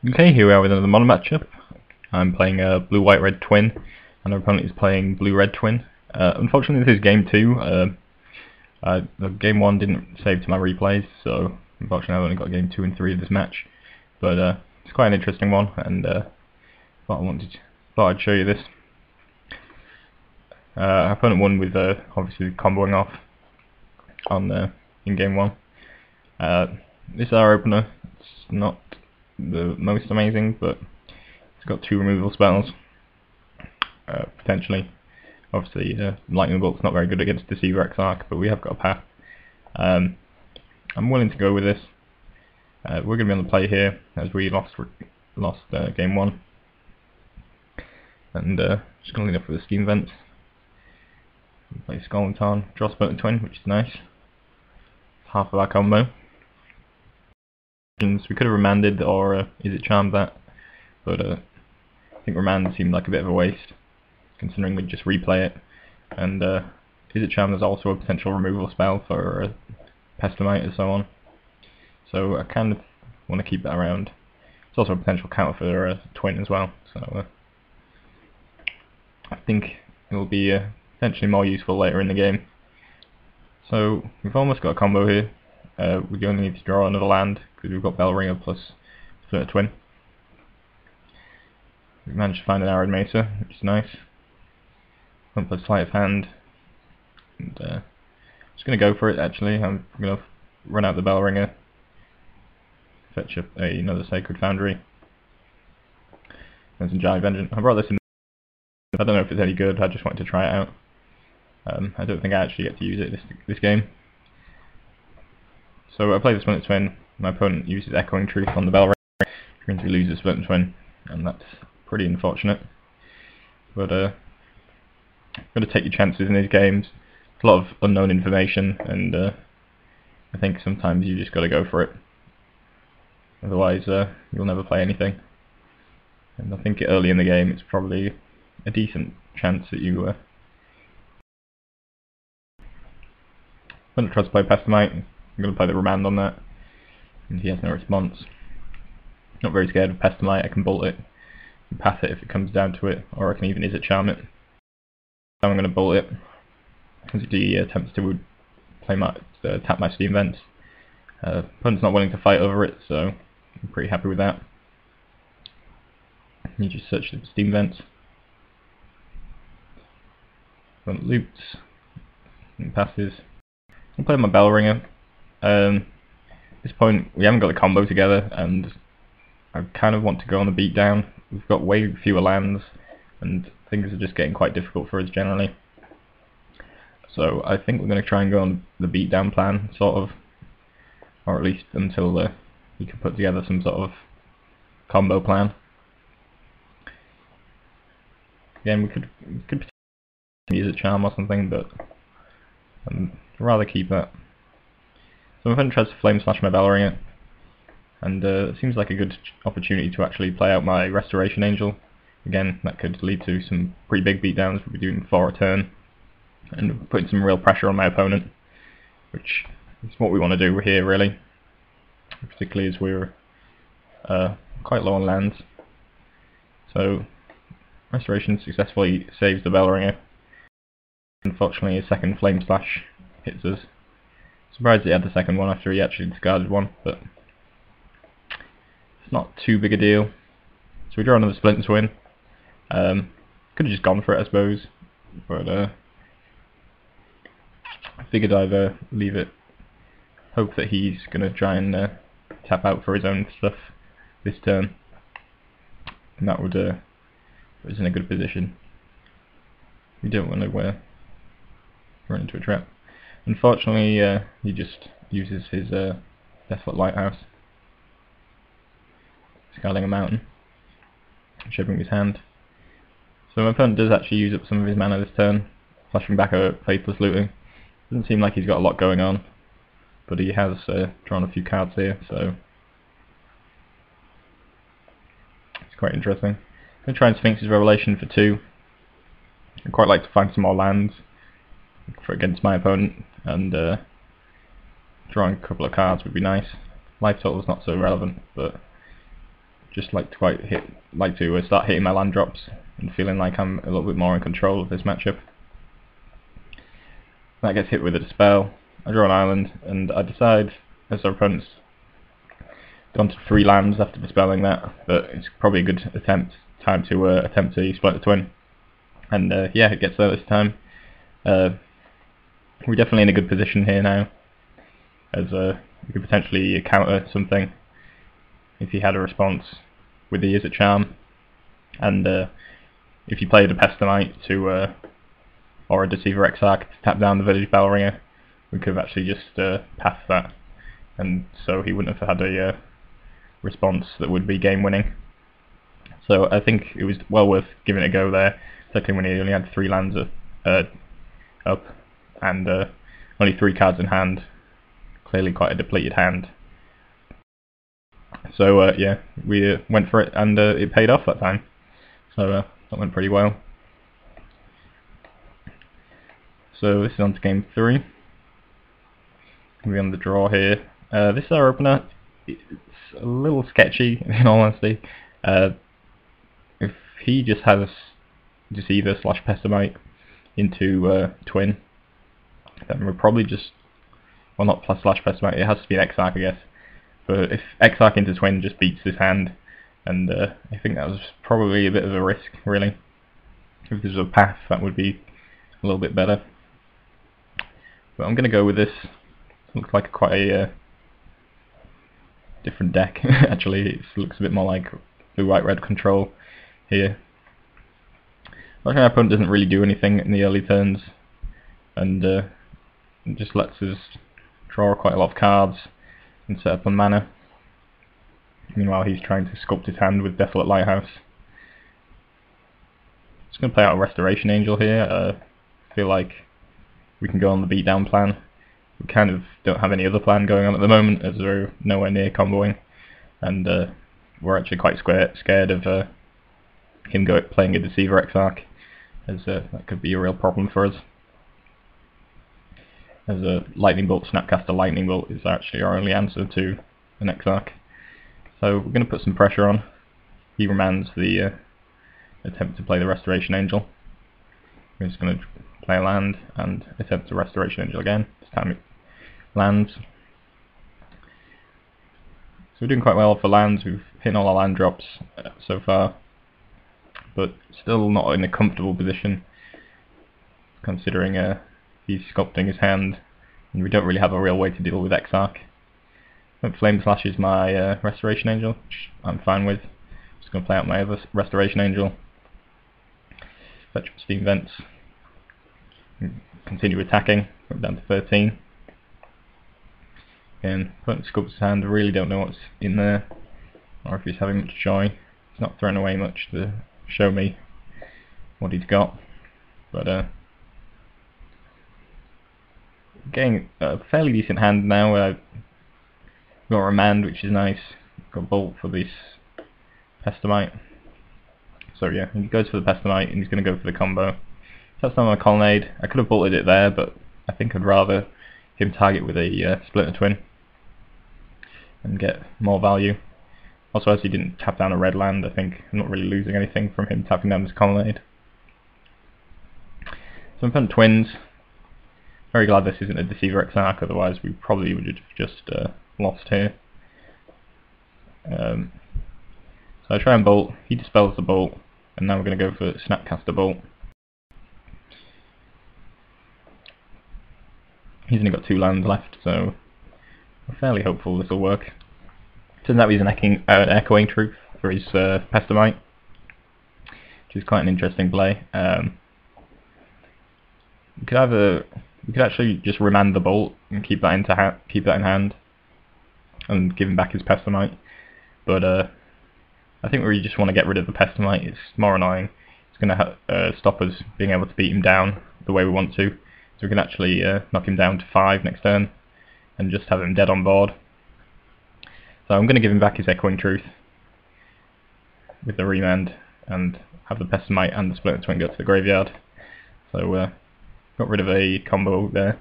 Okay, here we are with another modern matchup. I'm playing a blue-white-red twin, and our opponent is playing blue-red twin. Unfortunately, this is game 2. The game 1 didn't save to my replays, so unfortunately I've only got game 2 and 3 of this match. But it's quite an interesting one, and thought I'd show you this. Our opponent won with obviously comboing off on in game 1. This is our opener. It's not the most amazing, but it's got 2 removal spells, potentially. Obviously, Lightning Bolt's not very good against Deceiver Exarch, but we have got a path. I'm willing to go with this. We're going to be on the play here, as we lost game 1. And just going to lead up with the Steam Vents. Play Scalding Tarn, draw Splinter Twin, which is nice. Half of our combo. We could have Remanded or Izzet Charmed that, but I think Remand seemed like a bit of a waste, considering we'd just replay it. And Izzet Charm is also a potential removal spell for Pestermite and so on, so I kind of want to keep that around. It's also a potential counter for a twin as well, so I think it will be potentially more useful later in the game. So we've almost got a combo here. We only need to draw another land because we've got Bellringer plus Splinter Twin. We managed to find an Arid Mesa, which is nice. One plus Sleight of Hand. And just going to go for it actually. I'm going to run out the Bellringer, fetch up another Sacred Foundry. There's Ajani Vengeant. I brought this in. I don't know if it's any good, I just wanted to try it out. I don't think I actually get to use it this game. So I play the Splinter Twin. My opponent uses Echoing Truth on the Bellringer, which means we lose the Splinter Twin, and that's pretty unfortunate. But got to take your chances in these games. There's a lot of unknown information, and I think sometimes you just got to go for it. Otherwise, you'll never play anything. And I think early in the game, it's probably a decent chance that you. I'm going to try to play Pestermite. I'm going to play the Remand on that, and he has no response. Not very scared of Pestermite. I can bolt it and pass it if it comes down to it, or I can even Izzet Charm it. I'm going to bolt it because he attempts to play tap my Steam Vents. Opponent's not willing to fight over it, so I'm pretty happy with that. You just search the Steam Vents. Loops and passes. I'll play my Bellringer. At this point we haven't got the combo together, and I kind of want to go on the beatdown. We've got way fewer lands, and things are just getting quite difficult for us generally. So I think we're going to try and go on the beatdown plan, sort of, or at least until we can put together some sort of combo plan. Again, we could use a charm or something, but I'd rather keep that. So my opponent tries to flame slash my Bellringer, and it seems like a good opportunity to actually play out my Restoration Angel. Again, that could lead to some pretty big beatdowns. We'll be doing 4 a turn, and putting some real pressure on my opponent, which is what we want to do here really, particularly as we're quite low on lands. So Restoration successfully saves the Bellringer. Unfortunately, a second Flame Slash hits us. Surprised he had the second one after he actually discarded one, but it's not too big a deal. So we draw another Splinter Twin. Could have just gone for it, I suppose, but I figured I'd leave it. Hope that he's going to try and tap out for his own stuff this turn, and that would put us in a good position. We don't want to run into a trap. Unfortunately, he just uses his Desolate Lighthouse, scaling a mountain, shaping his hand. So my opponent does actually use up some of his mana this turn, flashing back a Faithless Looting. Doesn't seem like he's got a lot going on, but he has drawn a few cards here, so it's quite interesting. I'm going to try and Sphinx his Revelation for 2. I'd quite like to find some more lands for against my opponent, and drawing a couple of cards would be nice. Life total is not so relevant, but just like to start hitting my land drops and feeling like I'm a little bit more in control of this matchup. That gets hit with a Dispel. I draw an island, and I decide, as our opponent's gone to 3 lands after dispelling that, but it's probably a good time to attempt the Splinter Twin. And yeah, it gets there this time. We're definitely in a good position here now, as we could potentially counter something if he had a response with the Izzet Charm, and if you played a Pestermite to or a Deceiver Exarch to tap down the Village Bellringer, we could have actually just passed that, and so he wouldn't have had a response that would be game winning. So I think it was well worth giving it a go there, particularly when he only had 3 lands up and only 3 cards in hand, clearly quite a depleted hand. So yeah, we went for it, and it paid off that time, so that went pretty well. So this is on to game 3. We're on the draw here. This is our opener. It's a little sketchy, in all honesty. If he just has Deceiver / Pestermite into Twin, then we're probably just, well, not plus / Pestermite, it has to be an Exarch, I guess. But if Exarch into Twin just beats this hand, and I think that was probably a bit of a risk, really. If there's a path, that would be a little bit better. But I'm going to go with this. It looks like quite a different deck, actually. It looks a bit more like blue, white, red control here. I think our opponent doesn't really do anything in the early turns, and it just lets us draw quite a lot of cards and set up on mana. Meanwhile, he's trying to sculpt his hand with Desolate Lighthouse. Just going to play out a Restoration Angel here. I feel like we can go on the beatdown plan. We kind of don't have any other plan going on at the moment, as we're nowhere near comboing, and we're actually quite scared of him playing a Deceiver Exarch, as that could be a real problem for us. As a Lightning Bolt, Snapcaster Lightning Bolt is actually our only answer to an Exarch. So we're going to put some pressure on. He remands the attempt to play the Restoration Angel. We're just going to play a land and attempt to Restoration Angel again. This time it lands. So we're doing quite well for lands. We've hit all our land drops so far, but still not in a comfortable position, considering he's sculpting his hand, and we don't really have a real way to deal with Exarch. Flame Slash is my Restoration Angel, which I'm fine with. Just going to play out my other Restoration Angel. Fetch Steam Vents. Continue attacking. Go down to 13. Again, opponent sculpts his hand. I really don't know what's in there, or if he's having much joy. He's not throwing away much to show me what he's got. But getting a fairly decent hand now. I've got Remand, which is nice. Got Bolt for this Pestermite. So yeah, he goes for the Pestermite, and he's going to go for the combo. That's not my Colonnade. I could have bolted it there, but I think I'd rather him target with a Splinter Twin and get more value. Also, as he didn't tap down a red land, I think I'm not really losing anything from him tapping down this Colonnade. So I'm playing Twins. Very glad this isn't a Deceiver Exarch, otherwise we probably would have just lost here. So I try and bolt, he dispels the bolt, and now we're going to go for Snapcaster Bolt. He's only got 2 lands left, so I'm fairly hopeful this will work. Turns out he's an Echoing Truth for his Pestermite, which is quite an interesting play. We could actually just remand the bolt and keep that in hand, and give him back his Pestermite. But I think we just want to get rid of the Pestermite. It's more annoying. It's going to stop us being able to beat him down the way we want to. So we can actually knock him down to 5 next turn and just have him dead on board. So I'm going to give him back his Echoing Truth with the Remand and have the Pestermite and the Splinter Twin go to the graveyard. So got rid of a combo there.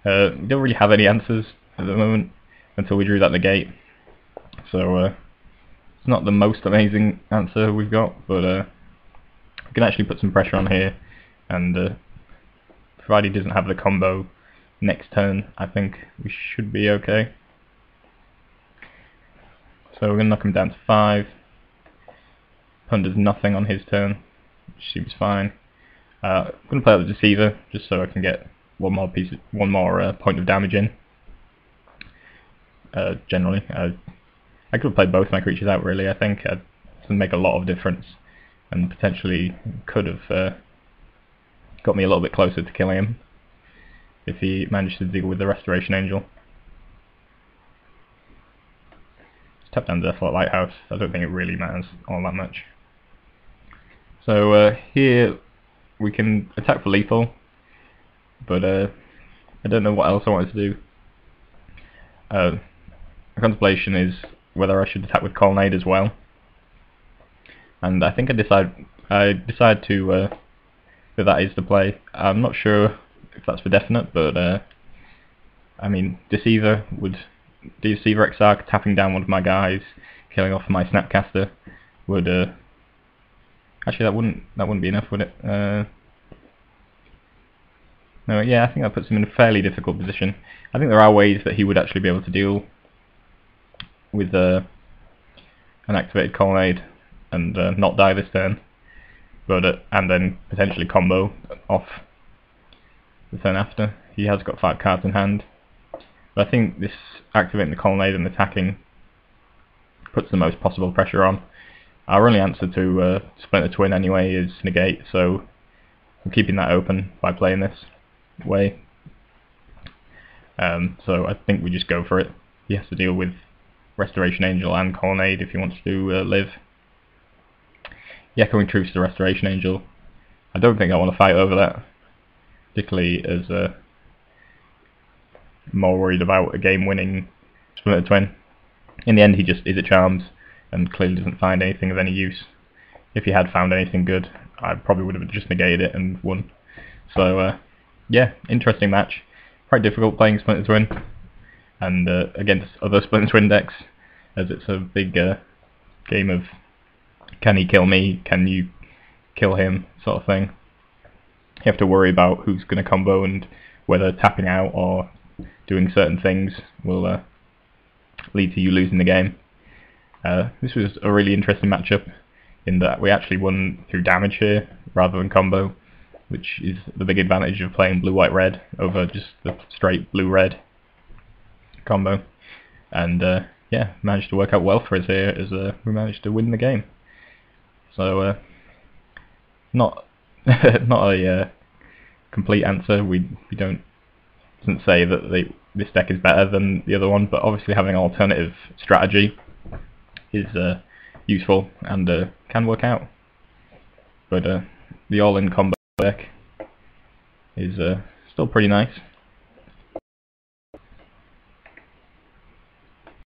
We don't really have any answers at the moment. until we drew that Negate. So it's not the most amazing answer we've got, but we can actually put some pressure on here, and provided he doesn't have the combo next turn, I think we should be okay. So we're going to knock him down to 5. Pun does nothing on his turn, which seems fine. I'm going to play out the Deceiver just so I can get one more point of damage in. Generally, I could have played both my creatures out. Really, I think it doesn't make a lot of difference, and potentially could have got me a little bit closer to killing him if he managed to deal with the Restoration Angel. Tap down the Desolate Lighthouse. I don't think it really matters all that much. So here we can attack for lethal, but I don't know what else I wanted to do. My contemplation is whether I should attack with Colonnade as well, and I think I decide to that is the play. I'm not sure if that's for definite, but I mean, Deceiver Exarch tapping down one of my guys, killing off my Snapcaster would actually that wouldn't be enough, would it? No, yeah, I think that puts him in a fairly difficult position. I think there are ways that he would actually be able to deal with an activated Colonnade and not die this turn, but and then potentially combo off the turn after. He has got 5 cards in hand, but I think this activating the Colonnade and attacking puts the most possible pressure on. Our only answer to Splinter Twin anyway is Negate, so I'm keeping that open by playing this way. So I think we just go for it. He has to deal with Restoration Angel and Colonnade if he wants to live. The Echoing Truth's the Restoration Angel. I don't think I want to fight over that, particularly as more worried about a game-winning Splinter Twin. In the end, he just Izzet Charms and clearly doesn't find anything of any use. If he had found anything good, I probably would have just negated it and won. So yeah, interesting match. Quite difficult playing Splinter Twin, and against other Splinter Twin decks, as it's a big game of can he kill me, can you kill him sort of thing. You have to worry about who's going to combo and whether tapping out or doing certain things will lead to you losing the game. This was a really interesting matchup in that we actually won through damage here rather than combo, which is the big advantage of playing blue-white-red over just the straight blue-red combo. And yeah, managed to work out well for us here as we managed to win the game. So not a complete answer. We doesn't say that this deck is better than the other one, but obviously having an alternative strategy is useful and can work out. But the all-in combo deck is still pretty nice.